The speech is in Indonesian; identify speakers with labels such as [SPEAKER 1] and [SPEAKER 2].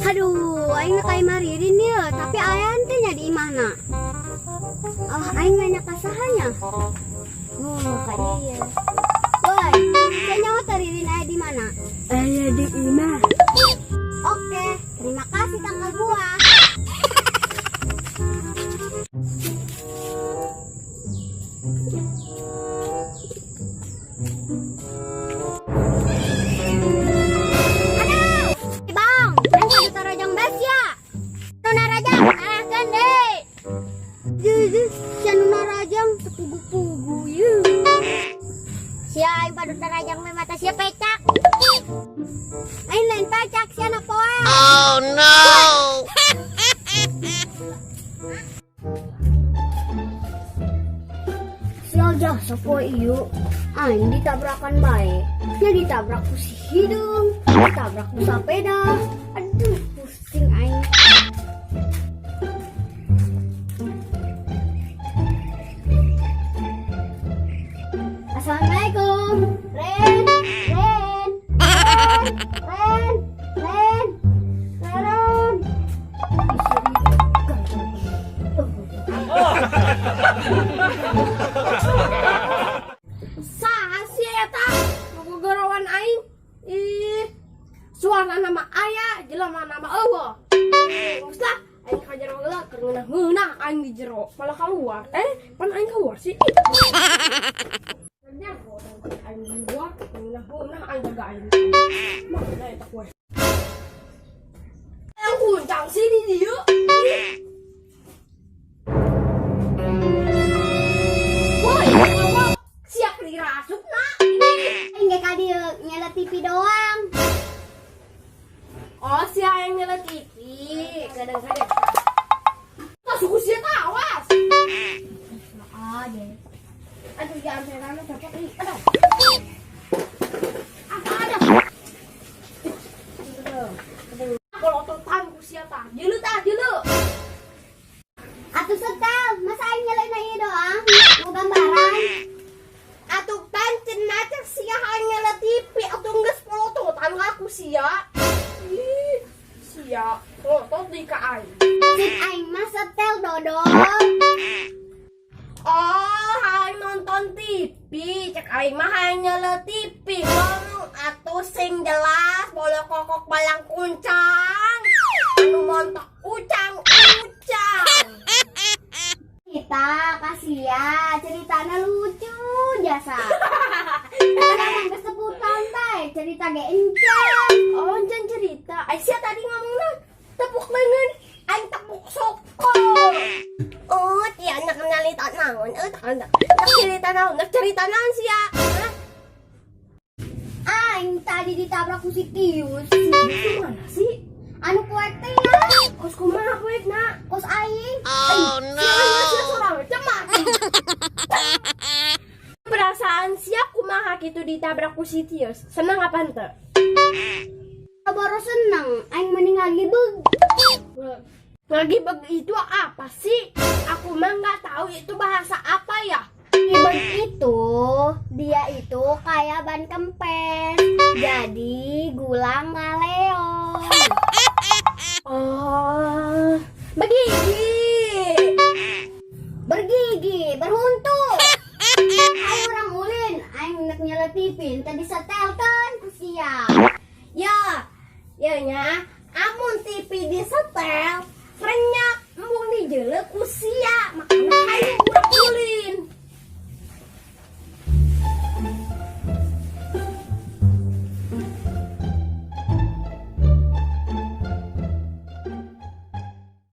[SPEAKER 1] Aduh, aing kayak maririn ya, tapi ayah nya di mana? Aing nanya kasahanya. Kayaknya ya. Woi, saya nyawa teririn ayah di mana? Ayah di Ima. Oke, terima kasih tanggal gua. Siya yung padot na rajang may mata siya pecak. Ay lain pecak siya na po. Oh no. Siya jasa po iyo. Ay hindi tabrakan baik. Nya ditabrak ko si hidung, ditabrak ko sa peda. Aduh pusing ay. Assalamualaikum, Ren.
[SPEAKER 2] Saha sih eta ngogorowan aing. Suara nama ayah, jelema nama eueuh. Geus lah, aing ka jero heula keur ngeunah aing di jero. Malah keluar. Pan aing keluar sih. Aing luar, ngeunah aing jaga aing. Mana eta kue? Yang kuncang sih di dieu. Woi, siap dirasuk nak.
[SPEAKER 1] Aing ge ka dieu nyala TV doang.
[SPEAKER 2] Oh, si ayang nyala TV. Kadang-kadang. Suku sia tawas.
[SPEAKER 1] Deh.
[SPEAKER 2] Aduh, jangan serana dapat nih. Aduh. Apa ada? Kalau totan ku sia tah. Jeuleu tah, jeuleu.
[SPEAKER 1] Atuh setel, masa aing nyalain ieu doang? Mau gambaran?
[SPEAKER 2] Atuh pancen macet sia hayang nyala TV atuh geus pelototan aku sia. Ih, sia. Pelotot di ka aing.
[SPEAKER 1] Cik aing mah setel dodol.
[SPEAKER 2] Oh, hayang nonton TV, cek aing mah hayang nyala TV. Ngomong atuh sing jelas, bolo kokok balang kuncang. Anu montok ucang-ucang.
[SPEAKER 1] Kita kasih ya, ceritanya lucu jasa. Jangan kesebutan baik, cerita ge encang.
[SPEAKER 2] Oh, encan cerita. Aisyah tadi ngomongnya tepuk leungeun, aing tepuk soko. Oh, dia anak nyalita naon? Nak cerita naon sia? Hah?
[SPEAKER 1] Aing tadi ditabrak ku si Tius.
[SPEAKER 2] Mana sih?
[SPEAKER 1] Anu poek teh ya.
[SPEAKER 2] Kos kumaha poek na?
[SPEAKER 1] Kos aing.
[SPEAKER 2] Oh no. Perasaan siap kumaha kitu ditabrak ku si Tius. Seneng apa henteu?
[SPEAKER 1] Baru seneng, aing meninggal gibeg.
[SPEAKER 2] Ngagibeg itu apa sih? Aku mah nggak tahu itu bahasa apa ya.
[SPEAKER 1] Gibeg itu, dia itu kayak ban kempes. Jadi gulang ngaleong.
[SPEAKER 2] Oh, bergigi,
[SPEAKER 1] beruntung. Ayo orang ulin, aing hendak nyala TV, tadi setelkan ku sia.
[SPEAKER 2] Ya nya, amun TV disetel, renyak embung dijeuleuh ku sia.